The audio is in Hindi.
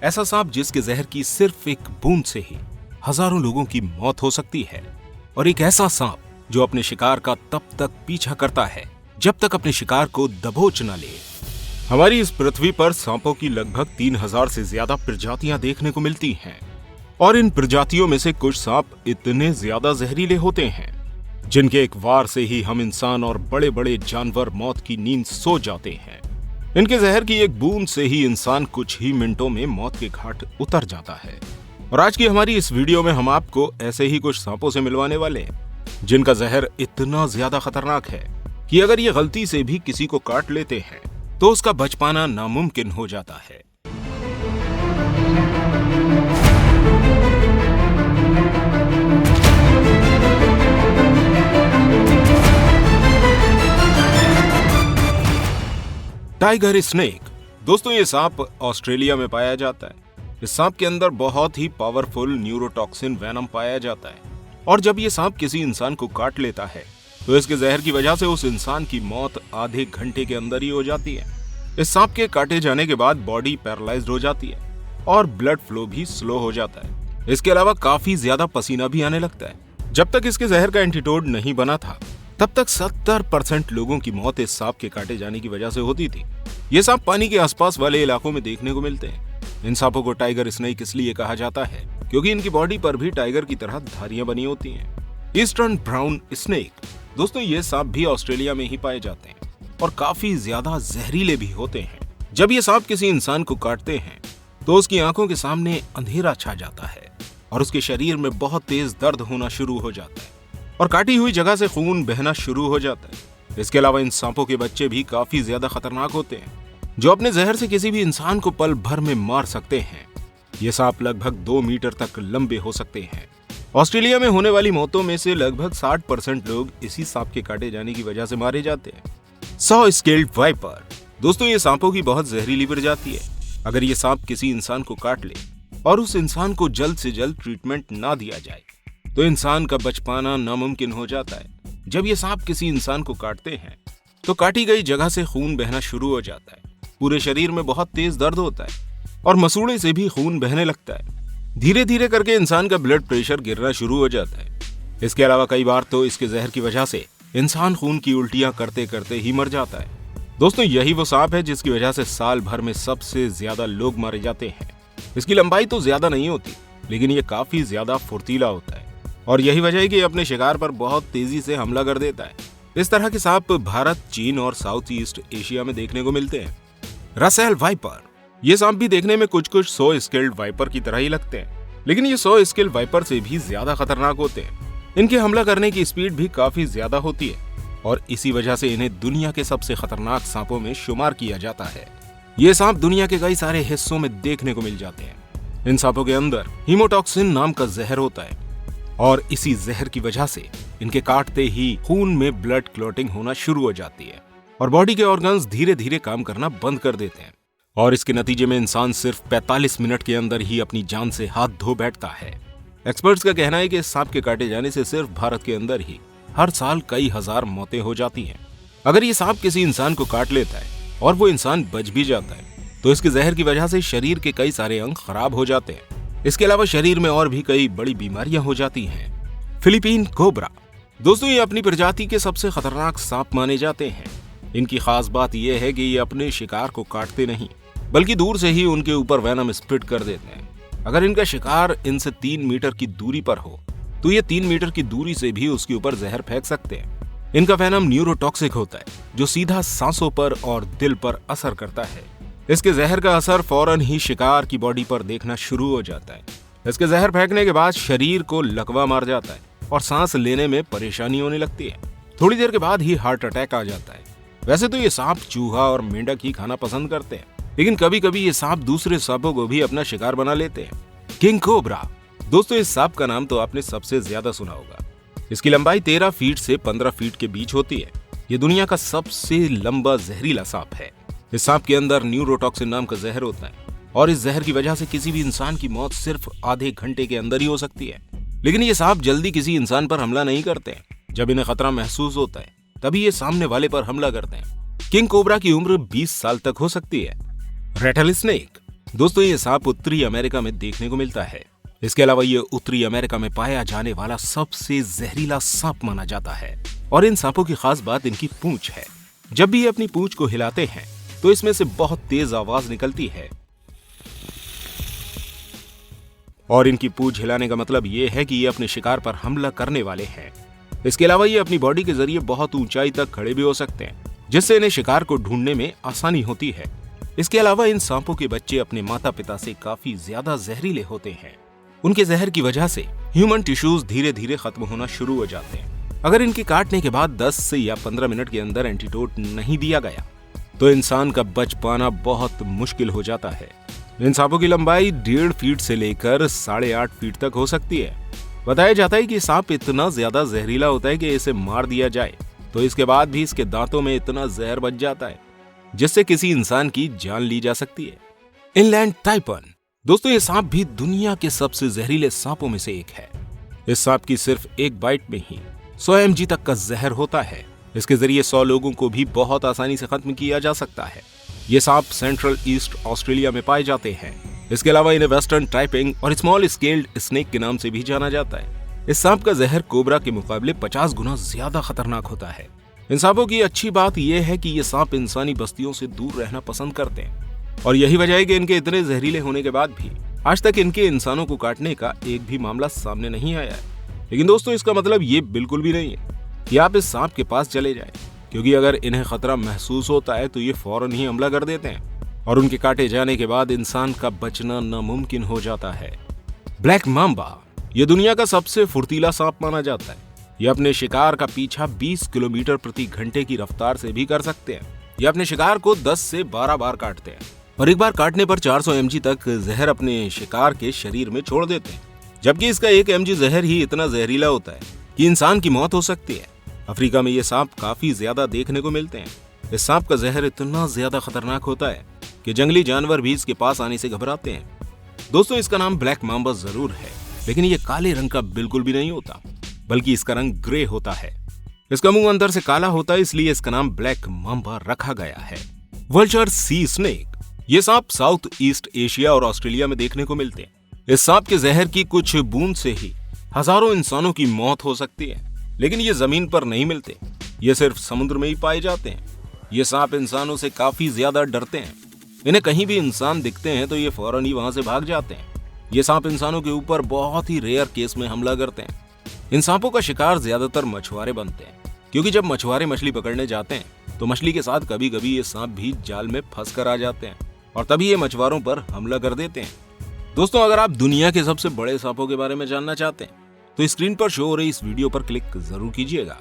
ऐसा सांप जिसके जहर की सिर्फ एक बूंद से ही हजारों लोगों की मौत हो सकती है। और एक ऐसा सांप जो अपने शिकार का तब तक पीछा करता है जब तक अपने शिकार को दबोच न ले। हमारी इस पृथ्वी पर सांपों की लगभग 3000 से ज्यादा प्रजातियां देखने को मिलती हैं। और इन प्रजातियों में से कुछ सांप इतने ज्यादा जहरीले होते हैं जिनके एक वार से ही हम इंसान और बड़े बड़े जानवर मौत की नींद सो जाते हैं। इनके जहर की एक बूंद से ही इंसान कुछ ही मिनटों में मौत के घाट उतर जाता है। और आज की हमारी इस वीडियो में हम आपको ऐसे ही कुछ सांपों से मिलवाने वाले हैं जिनका जहर इतना ज्यादा खतरनाक है कि अगर ये गलती से भी किसी को काट लेते हैं तो उसका बच पाना नामुमकिन हो जाता है। Tiger snake. दोस्तों, ये सांप ऑस्ट्रेलिया में पाया जाता है। इस सांप के अंदर बहुत ही पावरफुल न्यूरोटॉक्सिन वेनम पाया जाता है और जब ये सांप किसी इंसान को काट लेता है तो इसके जहर की वजह से उस इंसान की मौत आधे घंटे के अंदर ही हो जाती है। इस सांप के काटे जाने के बाद बॉडी पैरालाइज्ड हो जाती है और ब्लड फ्लो भी स्लो हो जाता है। इसके अलावा काफी ज्यादा पसीना भी आने लगता है। जब तक इसके जहर का एंटीडोट नहीं बना था तब तक 70% लोगों की मौत इस सांप के काटे जाने की वजह से होती थी। ये सांप पानी के आसपास वाले इलाकों में देखने को मिलते हैं। इन सांपों को टाइगर स्नेक इसलिए कहा जाता है क्योंकि इनकी बॉडी पर भी टाइगर की तरह धारियां बनी होती हैं। Eastern brown snake. दोस्तों, ये सांप भी ऑस्ट्रेलिया में ही पाए जाते हैं और काफी ज्यादा जहरीले भी होते हैं। जब ये सांप किसी इंसान को काटते हैं तो उसकी आंखों के सामने अंधेरा छा जाता है और उसके शरीर में बहुत तेज दर्द होना शुरू हो जाता है और काटी हुई जगह से खून बहना शुरू हो जाता है। इसके अलावा इन सांपों के बच्चे भी काफी ज्यादा खतरनाक होते हैं जो अपने जहर से किसी भी इंसान को पल भर में मार सकते हैं। ये सांप लगभग 2 मीटर तक लंबे हो सकते हैं। ऑस्ट्रेलिया में होने वाली मौतों में से लगभग 60% लोग इसी सांप के काटे जाने की वजह से मारे जाते हैं। Saw scaled viper. दोस्तों, ये सांपों की बहुत जहरीली प्रजाति है। अगर ये सांप किसी इंसान को काट ले और उस इंसान को जल्द से जल्द ट्रीटमेंट ना दिया जाए तो इंसान का बच पाना नामुमकिन हो जाता है। जब ये सांप किसी इंसान को काटते हैं तो काटी गई जगह से खून बहना शुरू हो जाता है। पूरे शरीर में बहुत तेज दर्द होता है और मसूड़े से भी खून बहने लगता है। धीरे धीरे करके इंसान का ब्लड प्रेशर गिरना शुरू हो जाता है। इसके अलावा कई बार तो इसके जहर की वजह से इंसान खून की उल्टियां करते करते ही मर जाता है। दोस्तों, यही वो सांप है जिसकी वजह से साल भर में सबसे ज्यादा लोग मारे जाते हैं। इसकी लंबाई तो ज्यादा नहीं होती लेकिन ये काफी ज्यादा फुर्तीला होता है और यही वजह है कि अपने शिकार पर बहुत तेजी से हमला कर देता है। इस तरह के सांप भारत, चीन और साउथ ईस्ट एशिया में देखने को मिलते हैं। Russell viper. ये सांप भी देखने में कुछ सॉ स्केल्ड वाइपर की तरह ही लगते हैं लेकिन ये सॉ स्केल्ड वाइपर से भी ज्यादा खतरनाक होते हैं। इनके हमला करने की स्पीड भी काफी ज्यादा होती है और इसी वजह से इन्हें दुनिया के सबसे खतरनाक सांपों में शुमार किया जाता है। ये सांप दुनिया के कई सारे हिस्सों में देखने को मिल जाते हैं। इन सांपों के अंदर हीमोटॉक्सिन नाम का जहर होता है और इसी जहर की वजह से इनके काटते ही खून में ब्लड क्लॉटिंग होना शुरू हो जाती है और बॉडी के ऑर्गन्स धीरे धीरे काम करना बंद कर देते हैं और इसके नतीजे में इंसान सिर्फ 45 मिनट के अंदर ही अपनी जान से हाथ धो बैठता है। एक्सपर्ट्स का कहना है कि इस सांप के काटे जाने से सिर्फ भारत के अंदर ही हर साल कई हजार मौतें हो जाती हैं। अगर ये सांप किसी इंसान को काट लेता है और वो इंसान बच भी जाता है तो इसके जहर की वजह से शरीर के कई सारे अंग खराब हो जाते हैं। इसके अलावा शरीर में और भी कई बड़ी बीमारियां हो जाती हैं। Philippine cobra. दोस्तों, ये अपनी प्रजाति के सबसे खतरनाक सांप माने जाते हैं। इनकी खास बात यह है कि ये अपने शिकार को काटते नहीं बल्कि दूर से ही उनके ऊपर वेनम स्प्रिट कर देते हैं। अगर इनका शिकार इनसे 3 मीटर की दूरी पर हो तो ये 3 मीटर की दूरी से भी उसके ऊपर जहर फेंक सकते हैं। इनका वेनम न्यूरोटॉक्सिक होता है जो सीधा सांसों पर और दिल पर असर करता है। इसके जहर का असर फौरन ही शिकार की बॉडी पर देखना शुरू हो जाता है। इसके जहर फेंकने के बाद शरीर को लकवा मार जाता है और सांस लेने में परेशानी होने लगती है। थोड़ी देर के बाद ही हार्ट अटैक आ जाता है। वैसे तो ये सांप चूहा और मेंढक ही खाना पसंद करते हैं लेकिन कभी कभी ये सांप दूसरे सांपों को भी अपना शिकार बना लेते हैं। King cobra. दोस्तों, इस सांप का नाम तो आपने सबसे ज्यादा सुना होगा। इसकी लंबाई 13 फीट से 15 फीट के बीच होती है। ये दुनिया का सबसे लंबा जहरीला सांप है। इस सांप के अंदर न्यूरोटॉक्सिन नाम का जहर होता है और इस जहर की वजह से किसी भी इंसान की मौत सिर्फ आधे घंटे के अंदर ही हो सकती है। लेकिन ये सांप जल्दी किसी इंसान पर हमला नहीं करते हैं। जब इन्हें खतरा महसूस होता है तभी ये सामने वाले पर हमला करते हैं। किंग कोबरा की उम्र 20 साल तक हो सकती है। रेटल स्नेक। दोस्तों ये सांप उत्तरी अमेरिका में देखने को मिलता है। इसके अलावा ये उत्तरी अमेरिका में पाया जाने वाला सबसे जहरीला सांप माना जाता है। और इन सांपों की खास बात इनकी पूंछ है। जब भी ये अपनी पूंछ को हिलाते हैं तो इसमें से बहुत तेज आवाज निकलती है। और इनकी पूंछ हिलाने का मतलब ये है कि ये अपने शिकार पर हमला करने वाले हैं। इसके अलावा ये अपनी बॉडी के जरिए बहुत ऊंचाई तक खड़े भी हो सकते हैं, जिससे इन्हें शिकार को ढूंढने में आसानी होती है। इसके अलावा इन सांपों के बच्चे अपने माता पिता से काफी ज्यादा जहरीले होते हैं। उनके जहर की वजह से ह्यूमन टिश्यूज धीरे धीरे खत्म होना शुरू हो जाते हैं। अगर इनके काटने के बाद 10 से या 15 मिनट के अंदर एंटीडोट नहीं दिया गया तो इंसान का बच पाना बहुत मुश्किल हो जाता है। इन सांपों की लंबाई 1.5 फीट से लेकर 8.5 फीट तक हो सकती है। बताया जाता है कि सांप इतना ज्यादा जहरीला होता है कि इसे मार दिया जाए तो इसके बाद भी इसके दांतों में इतना जहर बच जाता है जिससे किसी इंसान की जान ली जा सकती है। इनलैंड टाइपन, दोस्तों ये सांप भी दुनिया के सबसे जहरीले सांपों में से एक है। इस सांप की सिर्फ एक बाइट में ही 100 mg तक का जहर होता है। इसके जरिए 100 लोगों को भी बहुत आसानी से खत्म किया जा सकता है। ये सांप सेंट्रल ईस्ट ऑस्ट्रेलिया में पाए जाते हैं। इसके अलावा इन्हें वेस्टर्न टाइपिंग और स्मॉल स्केल्ड स्नेक के नाम से भी जाना जाता है। इस सांप का जहर कोबरा के मुकाबले 50 गुना ज्यादा खतरनाक होता है। इन सांपों की अच्छी बात यह है कि ये सांप इंसानी बस्तियों से दूर रहना पसंद करते हैं और यही वजह है कि इनके इतने जहरीले होने के बाद भी आज तक इनके इंसानों को काटने का एक भी मामला सामने नहीं आया है। लेकिन दोस्तों इसका मतलब ये बिल्कुल भी नहीं है कि आप इस सांप के पास चले जाएं, क्योंकि अगर इन्हें खतरा महसूस होता है तो ये फौरन ही हमला कर देते हैं और उनके काटे जाने के बाद इंसान का बचना नामुमकिन हो जाता है। ब्लैक मांबा, ये दुनिया का सबसे फुर्तीला सांप माना जाता है। ये अपने शिकार का पीछा 20 किलोमीटर प्रति घंटे की रफ्तार से भी कर सकते हैं। ये अपने शिकार को 10 से 12 बार काटते हैं और एक बार काटने पर 400 mg तक जहर अपने शिकार के शरीर में छोड़ देते हैं, जबकि इसका 1 mg जहर ही इतना जहरीला होता है कि इंसान की मौत हो सकती है। अफ्रीका में ये सांप काफी ज्यादा देखने को मिलते हैं। इस सांप का जहर इतना ज्यादा खतरनाक होता है कि जंगली जानवर भी इसके पास आने से घबराते हैं। दोस्तों इसका नाम ब्लैक मांबा जरूर है, लेकिन ये काले रंग का बिल्कुल भी नहीं होता, बल्कि इसका रंग ग्रे होता है। इसका मुंह अंदर से काला होता है, इसलिए इसका नाम ब्लैक मांबा रखा गया है। वल्चर सी स्नेक, ये सांप साउथ ईस्ट एशिया और ऑस्ट्रेलिया में देखने को मिलते हैं। इस सांप के जहर की कुछ बूंद से ही हजारों इंसानों की मौत हो सकती है, लेकिन ये जमीन पर नहीं मिलते, ये सिर्फ समुद्र में ही पाए जाते हैं। ये सांप इंसानों से काफी ज्यादा डरते हैं। इन्हें कहीं भी इंसान दिखते हैं तो ये फौरन ही वहां से भाग जाते हैं। ये सांप इंसानों के ऊपर बहुत ही रेयर केस में हमला करते हैं। इन सांपों का शिकार ज्यादातर मछुआरे बनते हैं, क्योंकि जब मछुआरे मछली पकड़ने जाते हैं तो मछली के साथ कभी कभी ये सांप भी जाल में फंस कर आ जाते हैं और तभी ये मछुआरों पर हमला कर देते हैं। दोस्तों अगर आप दुनिया के सबसे बड़े सांपों के बारे में जानना चाहते हैं तो स्क्रीन पर शो हो रही इस वीडियो पर क्लिक जरूर कीजिएगा।